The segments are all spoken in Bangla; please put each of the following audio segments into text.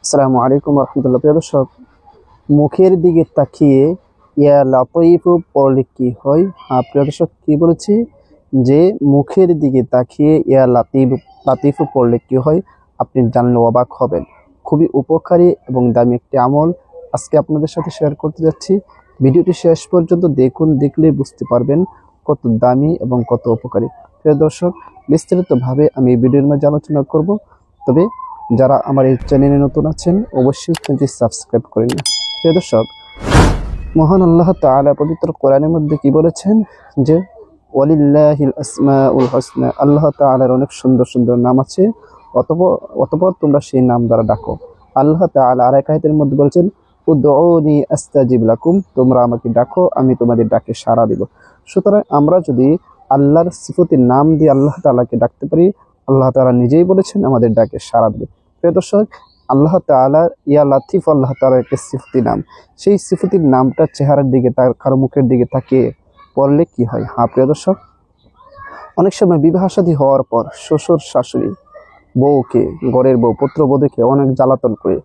আসসালামু আলাইকুম রহমতুল্লাহ। প্রিয় দর্শক, মুখের দিকে তাকিয়ে ইয়া লাতইফু পড়লে কি হয়? হ্যাঁ প্রিয় দর্শক, কি বলেছি যে মুখের দিকে তাকিয়ে ইয়া লাতিফু পড়লে কি হয় আপনি জানলে অবাক হবেন। খুবই উপকারী এবং দামি একটি আমল আজকে আপনাদের সাথে শেয়ার করতে যাচ্ছি। ভিডিওটি শেষ পর্যন্ত দেখুন, দেখলে বুঝতে পারবেন কত দামি এবং কত উপকারী। প্রিয় দর্শক, বিস্তারিতভাবে আমি এই ভিডিওর মাঝে আলোচনা করব, তবে যারা আমার এই চ্যানেলে নতুন আছেন অবশ্যই চ্যানেলটি সাবস্ক্রাইব করে নিন। প্রিয় দর্শক, মহান আল্লাহ তাআলা পবিত্র কোরআনের মধ্যে কি বলেছেন যে ওয়ালিল্লাহিল আসমাউল হুসনা, আল্লাহ তাআলার অনেক সুন্দর সুন্দর নাম আছে, অতঃপর তোমরা সেই নাম দ্বারা ডাকো। আল্লাহ তাআলা আরেক আয়াতের মধ্যে বলেছেন উদউনি আস্তাজিব লাকুম, তোমরা আমাকে ডাকো আমি তোমাদের ডাকে সাড়া দিব। সুতরাং আমরা যদি আল্লাহর সিফাতের নাম দিয়ে আল্লাহ তাআলাকে ডাকতে পারি, আল্লাহ তাআলা নিজেই বলেছেন আমাদের ডাকে সাড়া দিবে। প্রিয় দর্শক, আল্লাহ তাআলা ইয়া লাতিফ আল্লাহ তাআলার একটা সিফতি নাম। সেই সিফতির নামটা চেহারার দিকে, তার কারো মুখের দিকে তাকিয়ে পড়লে কি হয়? হ্যাঁ প্রিয় দর্শক, অনেক সময় বিবাহ শাদী হওয়ার পর শ্বশুর শাশুড়ি বউকে, ঘরের বউ পুত্রবধূকে অনেক জ্বালাতন করে,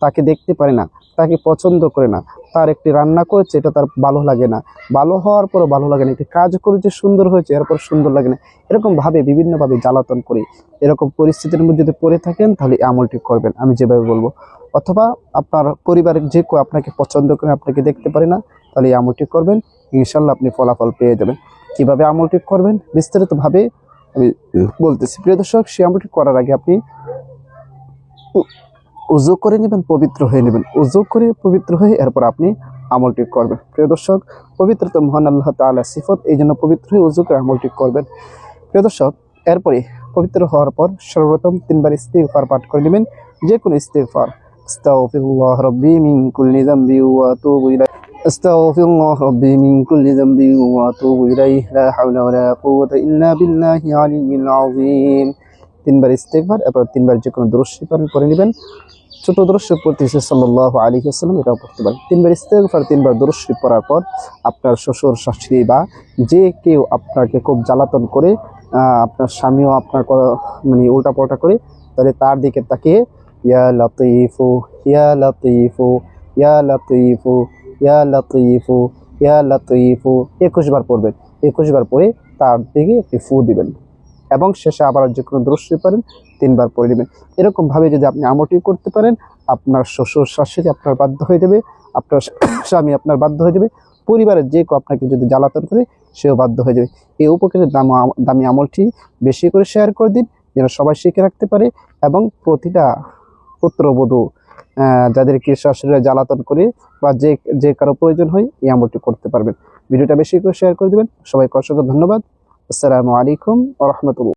তাকে দেখতে পারে না, তাকে পছন্দ করে না। তার একটি রান্না করেছে, এটা তার ভালো লাগে না, ভালো হওয়ার পরও ভালো লাগে না, একটি কাজ করেছে সুন্দর হয়েছে, এরপর সুন্দর লাগে না, এরকম ভাবে বিভিন্নভাবে জ্বালাতন করে। এরকম পরিস্থিতির মধ্যে যদি পড়ে থাকেন তাহলে আমলটি করবেন আমি যেভাবে বলবো। অথবা আপনার পরিবারের যে কেউ আপনাকে পছন্দ করে, আপনাকে দেখতে পারে না, তাহলে এই আমলটি করবেন, ইনশাল্লাহ আপনি ফলাফল পেয়ে যাবেন। কিভাবে আমলটি করবেন বিস্তারিতভাবে আমি বলতেছি। প্রিয় দর্শক, সে আমলটি করার আগে আপনি উজু করে নেবেন, পবিত্র হয়ে নেবেন। উজু করে পবিত্র হয়ে এরপর আপনি আমলটি করবেন। প্রিয় দর্শক, পবিত্রতা মহান আল্লাহ তাআলার সিফত, এই জন্য পবিত্র হয়ে উজু করে আমলটি করবেন। প্রিয় দর্শক, এরপরে পবিত্র হওয়ার পর সর্বপ্রথম 3 বার ইস্তিগফার পাঠ করে নেবেন। যে কোনো ইস্তিগফার, আস্তাগফিরুল্লাহ রাব্বি মিন কুল্লি যামবি ওয়া আতুবু ইলাইহি, আস্তাগফিরুল্লাহ রাব্বি মিন কুল্লি যামবি ওয়া আতুবু ইলাইহি, লা হাওলা ওয়া লা কুওয়াতা ইল্লা বিল্লাহি আলিয়্যিল আযীম। 3 বার ইস্তিগফার, এরপর 3 বার যে কোনো দুরূদ শরীফ করে নেবেন। ছোট দুরূদ শরীফ পড়তেছে সাল্লাল্লাহু আলাইহি ওয়াসাল্লাম, এটাও পড়তে পারেন। 3 বার ইস্তিগফার, 3 বার দুরূদ শরীফ পড়ার পর আপনার শ্বশুর শাশুড়ি বা যে কেউ আপনাকে খুব জ্বালাতন করে, আপনার স্বামীও আপনার মানে উল্টাপাল্টা করে, তাহলে তার দিকে তাকিয়ে ইয়া লাতীফু ইয়া লাতীফু ইয়া লাতীফু ইয়া লাতীফু ইয়া লাতীফু 21 বার পড়বেন। 21 বার পড়ে তার দিকে একটি ফু দিবেন এবং শেষে আবার যে কোনো দুরূদ শরীফ পড়েন, 3 বার পড়ে দিবেন। এরকম ভাবে যদি আপনি আমলটি করতে পারেন, আপনার শ্বশুর শাশুড়ি আপনার বাধ্য হয়ে যাবে, আপনার স্বামী আপনার বাধ্য হয়ে যাবে, পরিবারের যে কেউ আপনাকে যদি জ্বালাতন করে সেও বাধ্য হয়ে যাবে। এই উপকারের দামি আমলটি বেশি করে শেয়ার করে দিন, যেন সবাই শিখে রাখতে পারে এবং প্রতিটা পুত্রবধূ যাদেরকে শাশুড়িরা জ্বালাতন করে বা যে কারো প্রয়োজন হয় এই আমলটি করতে পারবেন। ভিডিওটা বেশি করে শেয়ার করে দিবেন। সবাইকে অসংখ্য ধন্যবাদ। আসসালামু আলাইকুম ওয়া রাহমাতুল্লাহ।